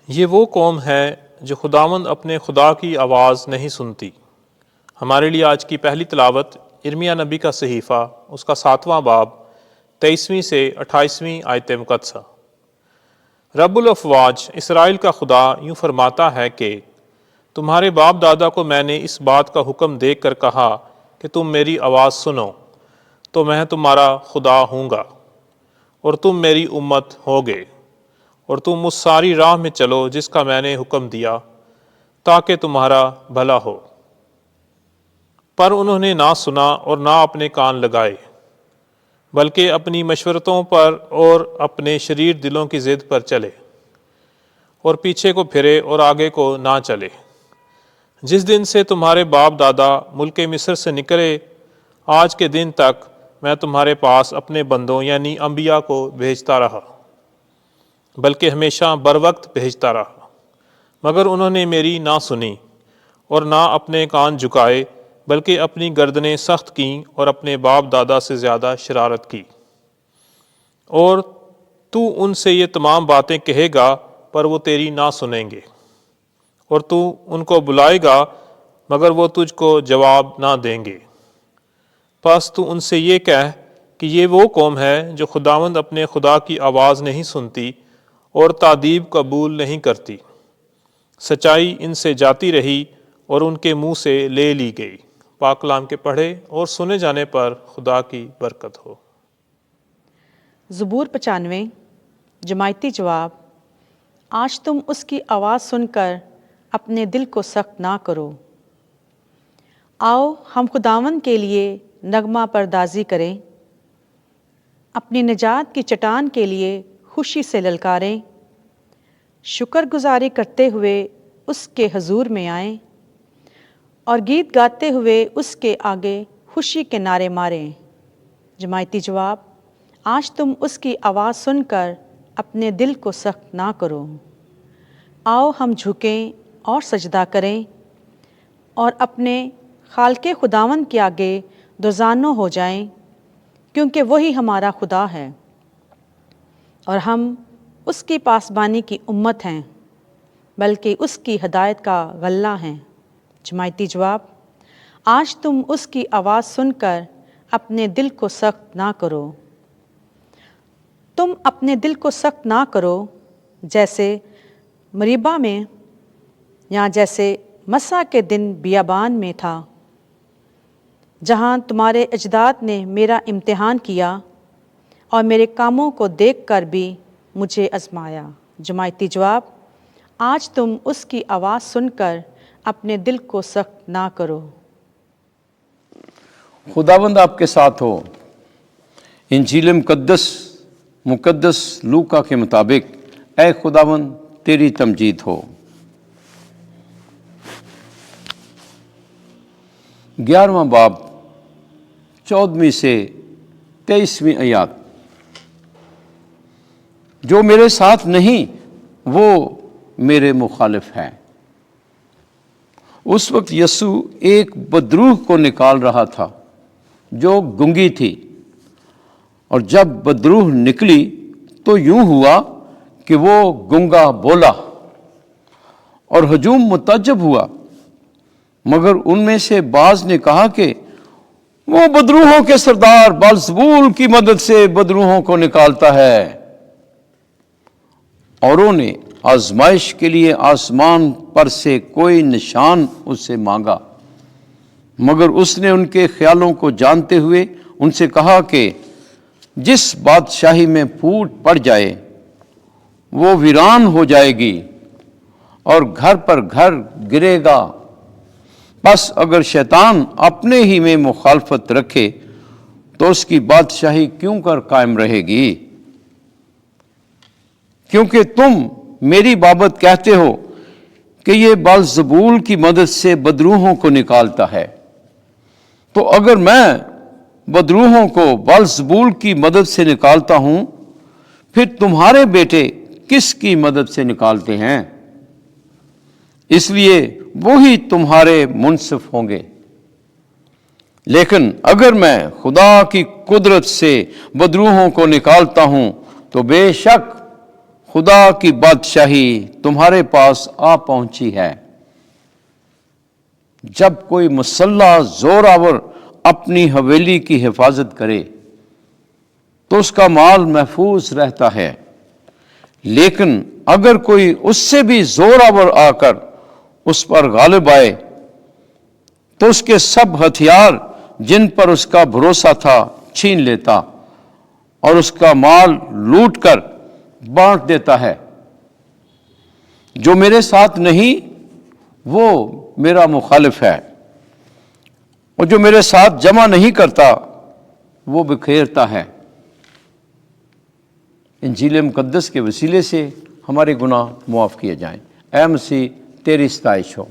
یہ وہ قوم ہے جو خداوند اپنے خدا کی آواز نہیں سنتی۔ ہمارے لیے آج کی پہلی تلاوت ارمیہ نبی کا صحیفہ، اس کا 7واں باب 23ویں سے 28ویں آیت مقدسہ۔ رب الافواج اسرائیل کا خدا یوں فرماتا ہے کہ تمہارے باپ دادا کو میں نے اس بات کا حکم دے کر کہا کہ تم میری آواز سنو تو میں تمہارا خدا ہوں گا اور تم میری امت ہوگے، اور تم اس ساری راہ میں چلو جس کا میں نے حکم دیا تاکہ تمہارا بھلا ہو۔ پر انہوں نے نہ سنا اور نہ اپنے کان لگائے، بلکہ اپنی مشورتوں پر اور اپنے شریر دلوں کی ضد پر چلے، اور پیچھے کو پھرے اور آگے کو نہ چلے۔ جس دن سے تمہارے باپ دادا ملک مصر سے نکلے آج کے دن تک میں تمہارے پاس اپنے بندوں یعنی انبیاء کو بھیجتا رہا، بلکہ ہمیشہ بر وقت بھیجتا رہا، مگر انہوں نے میری نہ سنی اور نہ اپنے کان جھکائے، بلکہ اپنی گردنیں سخت کیں اور اپنے باپ دادا سے زیادہ شرارت کی۔ اور تو ان سے یہ تمام باتیں کہے گا پر وہ تیری نہ سنیں گے، اور تو ان کو بلائے گا مگر وہ تجھ کو جواب نہ دیں گے۔ پس تو ان سے یہ کہہ کہ یہ وہ قوم ہے جو خداوند اپنے خدا کی آواز نہیں سنتی اور تادیب قبول نہیں کرتی۔ سچائی ان سے جاتی رہی اور ان کے منہ سے لے لی گئی۔ پاک کلام کے پڑھے اور سنے جانے پر خدا کی برکت ہو۔ زبور 95 جماعتی جواب۔ آج تم اس کی آواز سن کر اپنے دل کو سخت نہ کرو۔ آؤ ہم خداوند کے لیے نغمہ پردازی کریں، اپنی نجات کی چٹان کے لیے خوشی سے للکاریں، شکر گزاری کرتے ہوئے اس کے حضور میں آئیں، اور گیت گاتے ہوئے اس کے آگے خوشی کے نعرے ماریں۔ جماعتی جواب۔ آج تم اس کی آواز سن کر اپنے دل کو سخت نہ کرو۔ آؤ ہم جھکیں اور سجدہ کریں اور اپنے خالق خداوند کے آگے دوزانوں ہو جائیں، کیونکہ وہی ہمارا خدا ہے اور ہم اس کی پاسبانی کی امت ہیں، بلکہ اس کی ہدایت کا غلہ ہیں۔ جماعتی جواب۔ آج تم اس کی آواز سن کر اپنے دل کو سخت نہ کرو۔ تم اپنے دل کو سخت نہ کرو جیسے مریبہ میں یا جیسے مسا کے دن بیابان میں تھا، جہاں تمہارے اجداد نے میرا امتحان کیا اور میرے کاموں کو دیکھ کر بھی مجھے آزمایا۔ جماعتی جواب۔ آج تم اس کی آواز سن کر اپنے دل کو سخت نہ کرو۔ خداوند آپ کے ساتھ ہو۔ انجیل مقدس لوکا کے مطابق اے خداوند تیری تمجید ہو۔ 11واں باب 14ویں سے 23ویں آیات۔ جو میرے ساتھ نہیں وہ میرے مخالف ہے۔ اس وقت یسوع ایک بدروح کو نکال رہا تھا جو گنگی تھی، اور جب بدروح نکلی تو یوں ہوا کہ وہ گنگا بولا اور ہجوم متعجب ہوا، مگر ان میں سے بعض نے کہا کہ وہ بدروحوں کے سردار بلزبول کی مدد سے بدروحوں کو نکالتا ہے۔ اوروں نے آزمائش کے لیے آسمان پر سے کوئی نشان اس سے مانگا، مگر اس نے ان کے خیالوں کو جانتے ہوئے ان سے کہا کہ جس بادشاہی میں پھوٹ پڑ جائے وہ ویران ہو جائے گی اور گھر پر گھر گرے گا۔ بس اگر شیطان اپنے ہی میں مخالفت رکھے تو اس کی بادشاہی کیوں کر قائم رہے گی؟ کیونکہ تم میری بابت کہتے ہو کہ یہ بلزبول کی مدد سے بدروحوں کو نکالتا ہے، تو اگر میں بدروحوں کو بلزبول کی مدد سے نکالتا ہوں، پھر تمہارے بیٹے کس کی مدد سے نکالتے ہیں؟ اس لیے وہی تمہارے منصف ہوں گے۔ لیکن اگر میں خدا کی قدرت سے بدروحوں کو نکالتا ہوں تو بے شک خدا کی بادشاہی تمہارے پاس آ پہنچی ہے۔ جب کوئی مسلح زور آور اپنی حویلی کی حفاظت کرے تو اس کا مال محفوظ رہتا ہے، لیکن اگر کوئی اس سے بھی زور آور آ کر اس پر غالب آئے تو اس کے سب ہتھیار جن پر اس کا بھروسہ تھا چھین لیتا اور اس کا مال لوٹ کر بانٹ دیتا ہے۔ جو میرے ساتھ نہیں وہ میرا مخالف ہے، اور جو میرے ساتھ جمع نہیں کرتا وہ بکھیرتا ہے۔ انجیل مقدس کے وسیلے سے ہمارے گناہ معاف کیے جائیں۔ اے مسیح تیری ستائش ہو۔